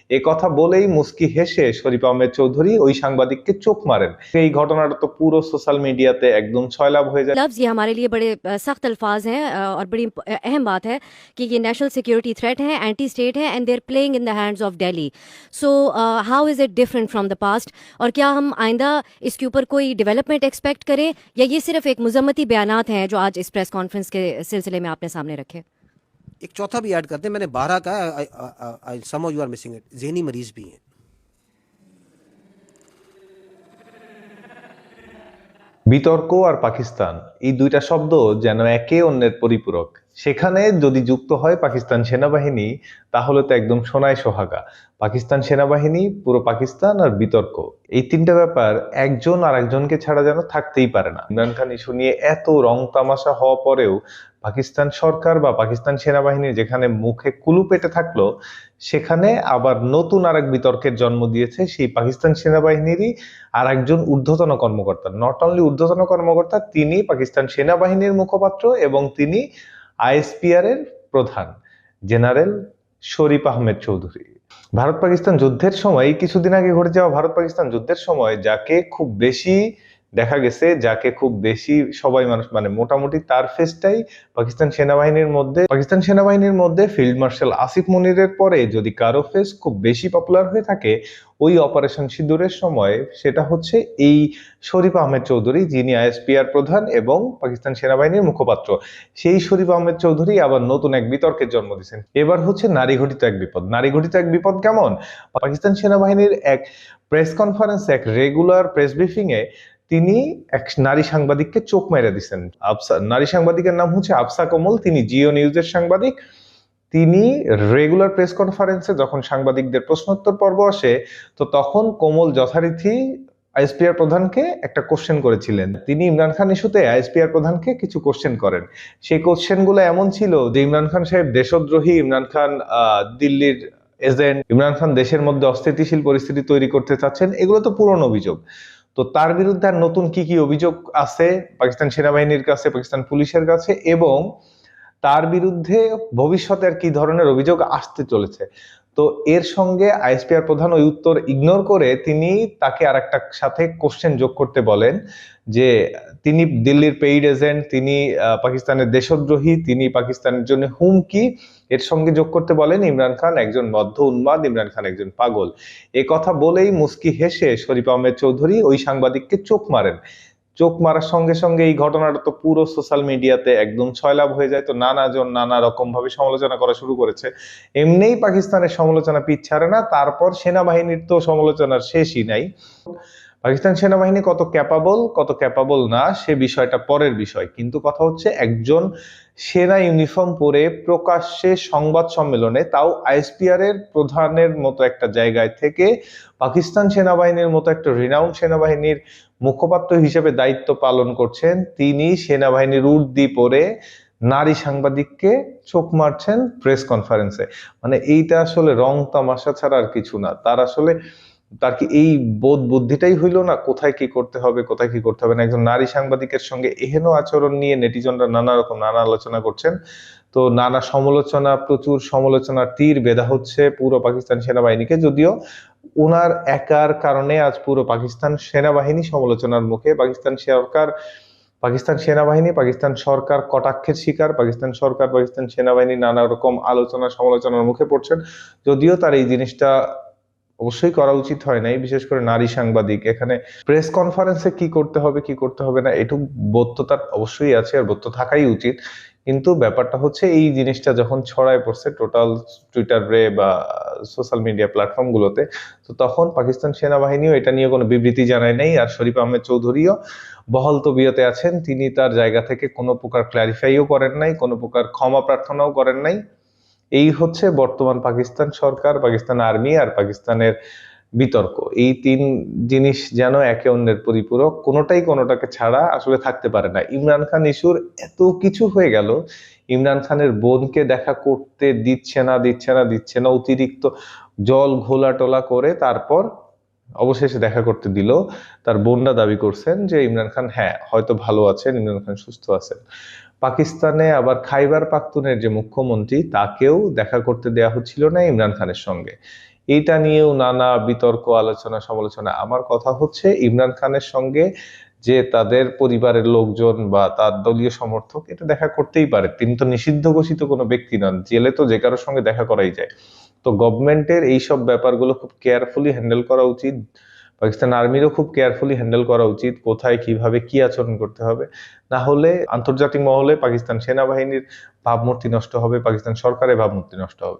এ কথা বলেই মুস্কি হেসে শরীফ আহমেদ চৌধুরী ওই সাংবাদিককে চোখ মারেন। এই ঘটনাটা তো পুরো সোশ্যাল মিডিয়াতে একদम ছয়লাভ হয়ে যায়। लफ्ज़ ये हमारे लिए बड़े सख्त अल्फाज हैं और बड़ी अहम बात है कि ये नेशनल सिक्योरिटी थ्रेट है, एंटी स्टेट है, and they are playing in the hands of Delhi. So how is it different from the past? और क्या हम आइंदा इसके ऊपर कोई डेवलपमेंट एक्सपेक्ट करें, या ये सिर्फ एक मुजम्मती बयानात हैं जो आज इस प्रेस कॉन्फ्रेंस के सिलसिले में आपने सामने रखे? एक चौथा भी ऐड करते हैं, मैंने 12 का, some you are missing it, जहनी मरीज भी हैं। বিতর্ক আর পাকিস্তান এই দুইটা শব্দ যেন একে অন্যের পরিপূরক। সেখানে যদি যুক্ত হয় পাকিস্তান সেনাবাহিনী, তাহলে তো একদম সোনায় সোহাগা। পাকিস্তান সেনাবাহিনী, পুরো পাকিস্তান আর বিতর্ক, এই তিনটা ব্যাপার একজন আর একজনকে ছাড়া যেন থাকতেই পারে না। ইমরান খান ইস্যু নিয়ে এত রং তামাশা হওয়া পরেও পাকিস্তান সরকার বা পাকিস্তান সেনাবাহিনী যেখানে মুখে কুলু পেটে থাকলো, সেখানে আবার নতুন আরেক বিতর্কের জন্ম দিয়েছে সেই পাকিস্তান সেনাবাহিনীরই আর একজন ঊর্ধ্বতন কর্মকর্তা। নট অনলি ঊর্ধ্বতন কর্মকর্তা, তিনি পাকিস্তান সেনাবাহিনীর মুখপাত্র এবং তিনি আইএসপিআর এর প্রধান জেনারেল শরীফ আহমেদ চৌধুরী। ভারত পাকিস্তান যুদ্ধের সময়, কিছুদিন আগে ঘটে যাওয়া ভারত পাকিস্তান যুদ্ধের সময় যাকে খুব বেশি দেখা গেছে, যাকে খুব বেশি সবাই মানুষ মানে মোটামুটি তার ফেসটাই পাকিস্তান সেনাবাহিনীর মধ্যে ফিল্ড মার্শাল আসিফ মনিরের পরে যদি কারো ফেস খুব বেশি পপুলার হয়ে থাকে ওই অপারেশন সিঁদুরের সময়, সেটা হচ্ছে এই শরীফ আহমেদ চৌধুরী, যিনি আইএসপিআর প্রধান এবং পাকিস্তান সেনাবাহিনীর মুখপাত্র। সেই শরীফ আহমেদ চৌধুরী আবার নতুন এক বিতর্কের জন্ম দিয়েছেন। এবার হচ্ছে নারী ঘটিত এক বিপদ। নারী ঘটিত এক বিপদ কেমন? পাকিস্তান সেনাবাহিনীর এক প্রেস কনফারেন্সে, এক রেগুলার প্রেস ব্রিফিং এ তিনি এক নারী সাংবাদিককে চোখ মেরে দিচ্ছেন। নারী সাংবাদিকের নাম হচ্ছে আফসা কমল, তিনি জিও নিউজের সাংবাদিক। তিনি রেগুলার প্রেস কনফারেন্সে যখন সাংবাদিকদের প্রশ্নোত্তর পর্ব আসে, তো তখন কমল যথারীতি আইএসপিআর প্রধানকে একটা কোশ্চেন করেছিলেন। তিনি ইমরান খান ইস্যুতে আইএসপিআর প্রধানকে কিছু কোশ্চেন করেন। সেই কোশ্চেনগুলো এমন ছিল যে ইমরান খান সাহেব দেশদ্রোহী, ইমরান খান দিল্লির এজেন্ট, ইমরান খান দেশের মধ্যে অস্থিতিশীল পরিস্থিতি তৈরি করতে চাচ্ছেন, এগুলো তো পুরনো অভিযোগ। তো তার বিরুদ্ধে আর নতুন কি কি অভিযোগ আছে পাকিস্তান সেনাবাহিনীর কাছে, পাকিস্তান পুলিশের কাছে, এবং তার বিরুদ্ধে ভবিষ্যতে আর কি ধরনের অভিযোগ আসতে চলেছে। তো এর সঙ্গে আইএসপিআর প্রধান ওই উত্তর ইগনোর করে তিনি তাকে আর একটা সাথে কোশ্চেন যোগ করতে বলেন যে তিনি দিল্লির পেইড এজেন্ট, তিনি পাকিস্তানের দেশদ্রোহী, তিনি পাকিস্তানের জন্য হুমকি। এর সঙ্গে যোগ করতে বলেন ইমরান খান একজন বদ্ধ উন্মাদ, ইমরান খান একজন পাগল। এ কথা বলেই মুস্কি হেসে শরীফ আহমেদ চৌধুরী ওই সাংবাদিককে চোখ মারেন। চোখ মারার সঙ্গে সঙ্গে এই ঘটনাটা তো পুরো সোশ্যাল মিডিয়াতে একদম ছয়লাভ হয়ে যায়। তো নানাজন নানা রকম ভাবে সমালোচনা করা শুরু করেছে। এমনিই পাকিস্তানের সমালোচনা পিছ ছাড়ে না, তারপর সেনাবাহিনীর তো সমালোচনার শেষই নাই। পাকিস্তান সেনাবাহিনী কত ক্যাপাবল না সে বিষয়টা পরের বিষয়, কিন্তু কথা হচ্ছে একজন সেনা ইউনিফর্ম পরে প্রকাশ্যে সংবাদ সম্মেলনে, তাও আইএসপিআর এর প্রধানের মতো একটা জায়গায় থেকে, পাকিস্তান সেনাবাহিনীর মতো একটা রিনাউন্ড সেনাবাহিনীর মুখপাত্র হিসেবে দায়িত্ব পালন করছেন, তিনি সেনাবাহিনীর উর্দি পরে নারী সাংবাদিককে চোখ মারছেন প্রেস কনফারেন্সে। মানে এইটা আসলে রং তামাশা ছাড়া আর কিছু না। তার কি এই বোধ বুদ্ধিটাই হইল না কোথায় কি করতে হবে, কোথায় কি করতে হবে না? একজন নারী সাংবাদিকের সঙ্গে এহেন আচরণ নিয়ে নেটিজনরা নানা আলোচনা করছেন। তো নানা সমালোচনা, প্রচুর সমালোচনার তীর বেধা হচ্ছে পুরো পাকিস্তান সেনাবাহিনীকে। যদিও ওনার একার কারণে আজ পুরো পাকিস্তান সেনাবাহিনী সমালোচনার মুখে। পাকিস্তান সেনাবাহিনী, পাকিস্তান সরকার কটাক্ষের শিকার। পাকিস্তান সরকার, পাকিস্তান সেনাবাহিনী নানা রকম আলোচনা সমালোচনার মুখে পড়ছেন। যদিও তার এই জিনিসটা অবশ্যই করা উচিত হয় নাই, বিশেষ করে নারী সাংবাদিক। এখানে প্রেস কনফারেন্সে কি করতে হবে কি করতে হবে না, এটুকু বোধ তো তার অবশ্যই আছে, আর বোধ তো থাকাই উচিত। কিন্তু ব্যাপারটা হচ্ছে এই জিনিসটা যখন ছড়ায় পড়ছে টোটাল টুইটারে বা সোশ্যাল মিডিয়া প্ল্যাটফর্ম গুলোতে, তো তখন পাকিস্তান সেনাবাহিনীও এটা নিয়ে কোনো বিবৃতি জানায় নাই। আর শরীফ আহমেদ চৌধুরীও বহাল তবিয়তে আছেন, তিনি তার জায়গা থেকে কোনো প্রকার ক্ল্যারিফাইও করেন নাই, কোনো প্রকার ক্ষমা প্রার্থনাও করেন নাই। এই হচ্ছে বর্তমান পাকিস্তান সরকার, পাকিস্তান আর্মি আর পাকিস্তানের বিতর্ক। এই তিন জিনিস যেন একে অন্যের পরিপূরক, কোনোটাই কোনোটাকে ছাড়া আসলে থাকতে পারে না। ইমরান খান ইস্যুর এত কিছু হয়ে গেল, ইমরান খানের বোনকে দেখা করতে দিচ্ছে না, অতিরিক্ত জল ঘোলা টোলা করে তারপর অবশেষে দেখা করতে দিল। তার বোনরা দাবি করছেন যে ইমরান খান হ্যাঁ হয়তো ভালো আছেন, ইমরান খান সুস্থ আছেন। পাকিস্তানে আবার খাইবার পাখতুনের যে মুখ্যমন্ত্রী, তাকেও দেখা করতে দেয়া হচ্ছিল না ইমরান খানের সঙ্গে। এইটা নিয়েও নানা বিতর্ক আলোচনা সমালোচনা। আমার কথা হচ্ছে ইমরান খানের সঙ্গে যে তাদের পরিবারের লোকজন বা তার দলীয় সমর্থক এটা দেখা করতেই পারে, তিনি তো নিষিদ্ধ ঘোষিত কোনো ব্যক্তি নন, জেলে তো যে কারোর সঙ্গে দেখা করাই যায়। তো গভর্নমেন্টের এইসব ব্যাপারগুলো খুব কেয়ারফুলি হ্যান্ডেল করা উচিত, পাকিস্তান আর্মিরও খুব কেয়ারফুলি হ্যান্ডেল করা উচিত, কোথায় কিভাবে কি আচরণ করতে হবে। না হলে আন্তর্জাতিক মহলে পাকিস্তান সেনাবাহিনীর ভাবমূর্তি নষ্ট হবে, পাকিস্তান সরকারের ভাবমূর্তি নষ্ট হবে।